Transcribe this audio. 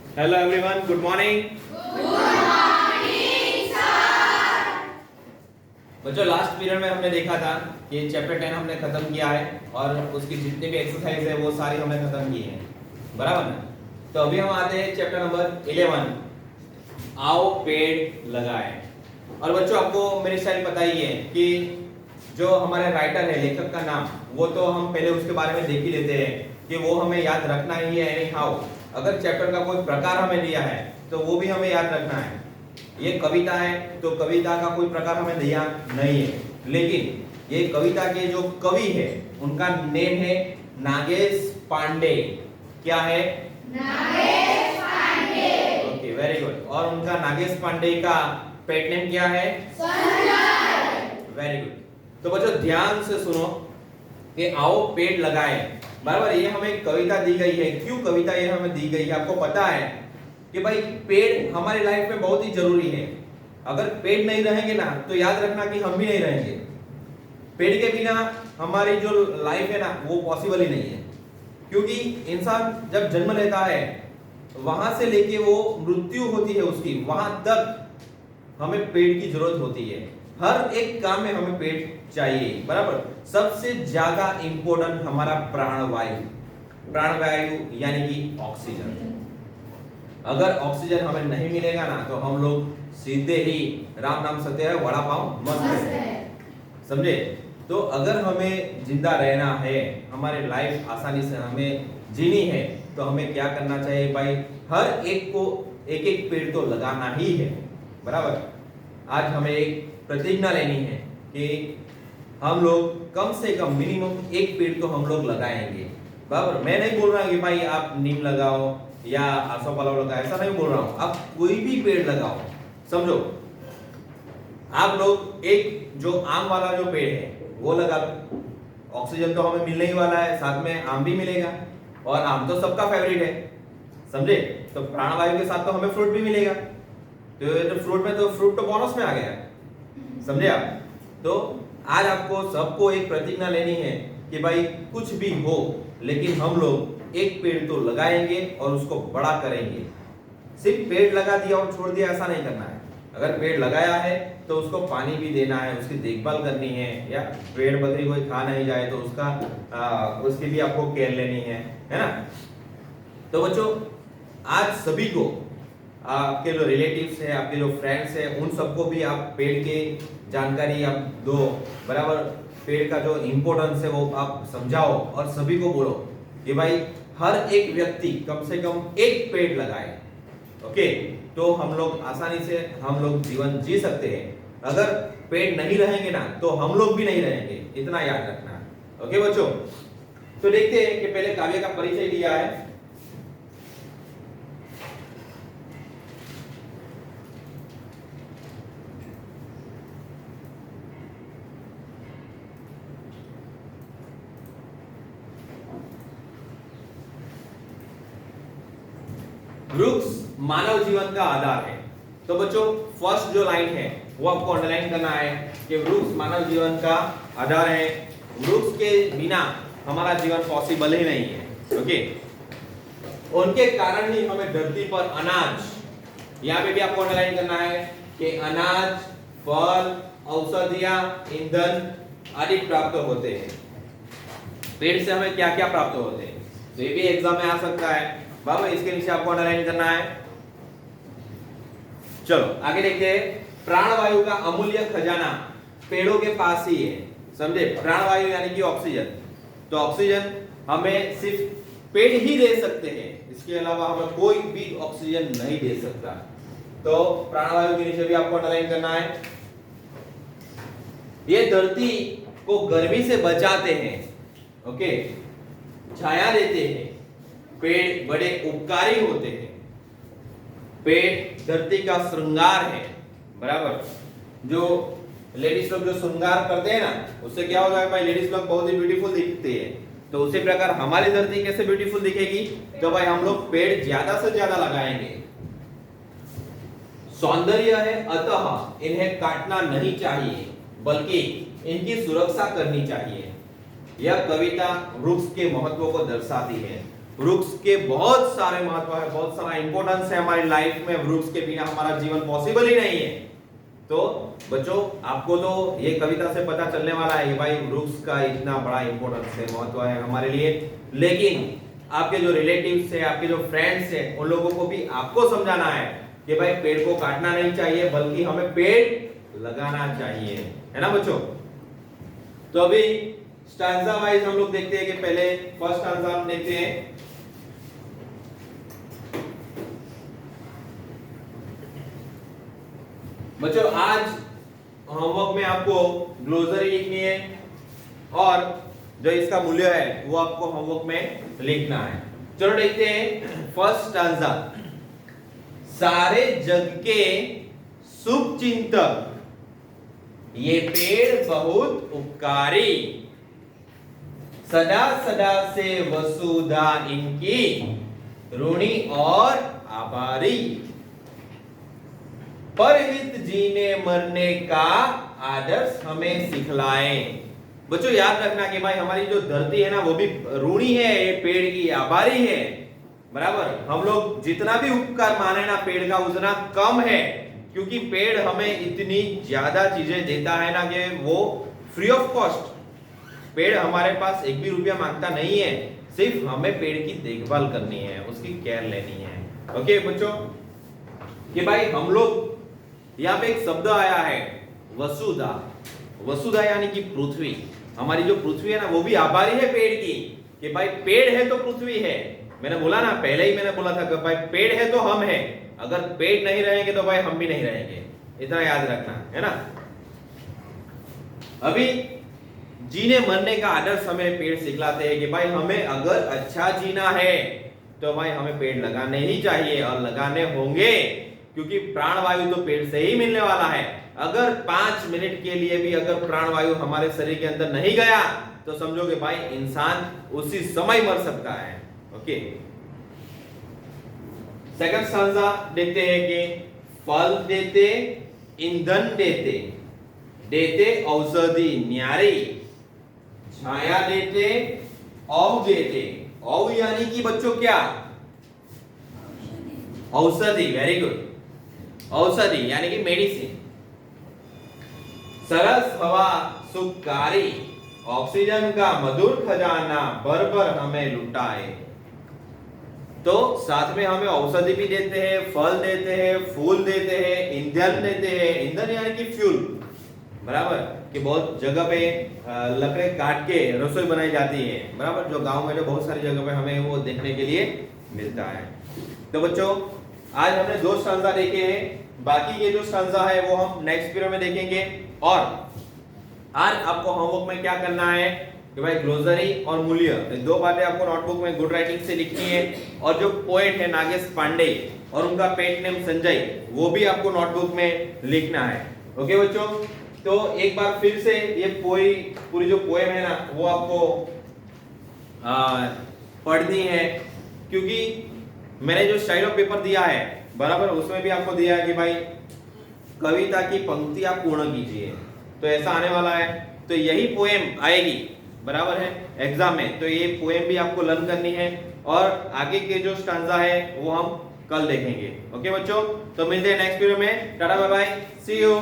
Hello everyone, good morning. बच्चों, last period में हमने देखा था कि चैप्टर 10 हमने खत्म किया है और उसकी जितनी भी एक्सरसाइज है वो सारी हमने खत्म की है, बराबर ना। तो अभी हम आते हैं चैप्टर नंबर 11, आओ पेड़ लगाएं। और बच्चों, आपको मेरी स्टाइल पता ही है कि जो हमारे राइटर है, लेखक का नाम, वो तो हम पहले उसके बारे में देख ही लेते हैं कि वो हमें याद रखना ही है एनी हाउ। अगर चैप्टर का कोई प्रकार हमें दिया है तो वो भी हमें याद रखना है। ये कविता है तो कविता का कोई प्रकार हमें दिया नहीं है, लेकिन ये कविता के जो कवि है उनका नेम है नागेश पांडे। क्या है? Nagesh Pandey. Okay, very good. और उनका नागेश पांडे का पेट नेम क्या है? संजय। Very good. तो बच्चों, ध्यान से सुनो कि आओ पेड़ लगाएं। बराबर, ये हमें कविता दी गई है। क्यों कविता ये हमें दी गई है? आपको पता है कि भाई पेड़ हमारी लाइफ में बहुत ही जरूरी है। अगर पेड़ नहीं रहेंगे ना तो याद रखना कि हम भी नहीं रहेंगे। पेड़ के बिना हमारी जो लाइफ है ना वो पॉसिबल ही नहीं है। क्योंकि इंसान जब जन्म लेता है वहां से लेके वो मृत्यु होती है उसकी, वहां तक हमें पेड़ की जरूरत होती है। हर एक काम में हमें पेड़ चाहिए, बराबर। सबसे ज्यादा इंपॉर्टेंट हमारा प्राणवायु यानी कि ऑक्सीजन। अगर ऑक्सीजन हमें नहीं मिलेगा ना तो हम लोग सीधे ही राम नाम सत्य है, वड़ा पाव मस्त है, समझे। तो अगर हमें जिंदा रहना है, हमारी लाइफ आसानी से हमें जीनी है, तो हमें क्या करना चाहिए भाई? हर एक को एक एक पेड़ तो लगाना ही है, बराबर। आज हमें एक प्रतिज्ञा लेनी है कि हम लोग कम से कम मिनिमम एक पेड़ तो हम लोग लगाएंगे, बराबर। मैं नहीं बोल रहा कि भाई आप नीम लगाओ या आसोपालव लगाओ, ऐसा नहीं बोल रहा हूं। आप कोई भी पेड़ लगाओ, समझो। आप लोग एक जो आम वाला जो पेड़ है वो लगा लो, ऑक्सीजन तो हमें मिलने ही वाला है, साथ में आम भी मिलेगा। और आम तो सबका फेवरेट है, समझे। तो प्राणवायु के साथ तो हमें फ्रूट भी मिलेगा। तो फ्रूट तो बोनस में आ गया, समझे आप। तो आज आपको सबको एक प्रतिज्ञा लेनी है कि भाई कुछ भी हो लेकिन हम लोग एक पेड़ तो लगाएंगे और उसको बड़ा करेंगे। सिर्फ पेड़ लगा दिया और छोड़ दिया ऐसा नहीं करना है। अगर पेड़ लगाया है तो उसको पानी भी देना है, उसकी देखभाल करनी है, या पेड़ बकरी कोई खा नहीं जाए तो उसकी भी आपको केयर लेनी है ना। तो बच्चों, आज सभी को, आपके जो रिलेटिव्स है, आपके जो फ्रेंड्स है, उन सबको भी आप पेड़ के जानकारी आप दो, बराबर। पेड़ का जो इम्पोर्टेंस है वो आप समझाओ और सभी को बोलो कि भाई हर एक व्यक्ति कम से कम एक पेड़ लगाए। ओके, तो हम लोग आसानी से हम लोग जीवन जी सकते हैं। अगर पेड़ नहीं रहेंगे ना तो हम लोग भी नहीं रहेंगे, इतना याद रखना है। ओके बच्चों, तो देखते हैं कि पहले काव्य का परिचय दिया है। वृक्ष मानव जीवन का आधार है। तो बच्चों, फर्स्ट जो लाइन है वो आपको अंडरलाइन करना है कि वृक्ष मानव जीवन का आधार है। वृक्ष के बिना हमारा जीवन पॉसिबल ही नहीं है। ओके, उनके कारण ही हमें धरती पर अनाज, यहाँ पे भी आपको अंडरलाइन करना है कि अनाज, फल, औषधियां, ईंधन आदि प्राप्त होते हैं। पेड़ से हमें क्या क्या प्राप्त होते हैं, तो ये भी एग्जाम में आ सकता है बाबा। इसके नीचे आपको अंडरलाइन करना है। चलो आगे देखते हैं। प्राणवायु का अमूल्य खजाना पेड़ों के पास ही है, समझे। प्राणवायु यानी कि ऑक्सीजन। तो ऑक्सीजन हमें सिर्फ पेड़ ही दे सकते हैं, इसके अलावा हमें कोई भी ऑक्सीजन नहीं दे सकता। तो प्राणवायु के नीचे भी आपको अंडरलाइन करना है। ये धरती को गर्मी से बचाते हैं, ओके, छाया देते हैं। पेड़ बड़े उपकारी होते हैं। पेड़ धरती का श्रृंगार है, बराबर। जो लेडीज लोग जो श्रृंगार करते हैं ना, उससे क्या होता है भाई? लेडीज लोग बहुत ही ब्यूटीफुल दिखते हैं। तो उसी प्रकार हमारी धरती कैसे ब्यूटीफुल दिखेगी? तो भाई हम लोग पेड़ ज्यादा से ज्यादा लगाएंगे। सौंदर्य है, अतः इन्हें काटना नहीं चाहिए बल्कि इनकी सुरक्षा करनी चाहिए। यह कविता वृक्ष के महत्व को दर्शाती है। वृक्ष के बहुत सारे महत्व है, बहुत सारा इंपॉर्टेंस है हमारी लाइफ में। वृक्ष के बिना हमारा जीवन पॉसिबल ही नहीं है। तो बच्चों आपको तो ये कविता से पता चलने वाला है कि भाई वृक्ष का इतना बड़ा इंपॉर्टेंस है, महत्व है हमारे लिए। लेकिन आपके जो रिलेटिव्स है, आपके जो फ्रेंड्स है, उन लोगों को भी आपको समझाना है कि भाई पेड़ को काटना नहीं चाहिए, बल्कि हमें पेड़ लगाना चाहिए, है ना बच्चों। तो अभी स्टैंजा वाइज हम लोग देखते हैं कि पहले फर्स्ट स्टैंजा हम देखते हैं। बच्चों आज होमवर्क में आपको ग्लोसरी लिखनी है और जो इसका मूल्य है वो आपको होमवर्क में लिखना है। चलो देखते हैं फर्स्ट स्टैंजा। सारे जग के शुभ चिंतक ये पेड़ बहुत उपकारी, सदा सदा से वसुधा इनकी ऋणी और आभारी, परहित जीने मरने का आदर्श हमें सिखलाए। बच्चों याद रखना कि भाई हमारी जो धरती है ना वो भी ऋणी है, ये पेड़ की आभारी है, बराबर। हम लोग जितना भी उपकार माने ना पेड़ का उतना कम है, क्योंकि पेड़ हमें इतनी ज्यादा चीजें देता है ना कि वो फ्री ऑफ कॉस्ट। पेड़ हमारे पास एक भी रुपया मांगता नहीं है, सिर्फ हमें पेड़ की देखभाल करनी है, उसकी केयर लेनी है। ओके बच्चों कि भाई हम लोग यहाँ पे एक शब्द आया है वसुधा। वसुधा यानी कि पृथ्वी, हमारी जो पृथ्वी है ना वो भी आभारी है पेड़ की, कि भाई पेड़ है तो पृथ्वी है। मैंने बोला ना, पहले ही मैंने बोला था कि भाई पेड़ है तो हम है, अगर पेड़ नहीं रहेंगे तो भाई हम भी नहीं रहेंगे, इतना याद रखना है ना। अभी जीने मरने का आदर्श हमें पेड़ सिखलाते हैं कि भाई हमें अगर अच्छा जीना है तो भाई हमें पेड़ लगाने ही चाहिए और लगाने होंगे, क्योंकि प्राणवायु तो पेड़ से ही मिलने वाला है। अगर 5 मिनट के लिए भी अगर प्राणवायु हमारे शरीर के अंदर नहीं गया तो समझो कि भाई इंसान उसी समय मर सकता है। ओके सेकंड स्टैंजा देखते हैं कि फल देते, ईंधन देते, देते औषधि न्यारी, छाया देते, औ देते। औ यानी कि बच्चों क्या? औषधि, वेरी गुड। औषधि यानी कि मेडिसिन। सरस हवा सुखकारी, ऑक्सीजन का मधुर खजाना भर भर हमें लुटाए। तो साथ में हमें औषधि भी देते हैं, फल देते हैं, फूल देते हैं, ईंधन देते हैं। ईंधन यानी कि फ्यूल, बराबर, कि बहुत जगह पे लकड़े काट के रसोई बनाई जाती है, बराबर, जो गांव में जो बहुत सारी जगह पे हमें वो देखने के लिए मिलता है। तो बच्चों आज हमने 2 स्टैंजा देखे हैं, बाकी ये जो स्टैंजा है वो हम नेक्स्ट पीरियड में देखेंगे। और आज आपको होमवर्क में क्या करना है कि भाई ग्लोसरी और मूल्य, 2 बातें आपको नोटबुक में गुड राइटिंग से लिखनी है। और जो पोएट है नागेश पांडे और उनका पेट नेम संजय, वो भी आपको नोटबुक में लिखना है। ओके बच्चों, तो एक बार फिर से ये पूरी जो पोएम है ना वो आपको पढ़नी है, क्योंकि मैंने जो स्टाइल ऑफ पेपर दिया है, बराबर, उसमें भी आपको दिया है कि भाई कविता की पंक्तियां पूर्ण कीजिए, तो ऐसा आने वाला है। तो यही पोएम आएगी, बराबर है, एग्जाम में। तो ये पोएम भी आपको लर्न करनी है और आगे के जो स्टैंजा है वो हम कल देखेंगे। ओके बच्चों, तो मिलते हैं नेक्स्ट वीडियो में। Tata bye bye, see you.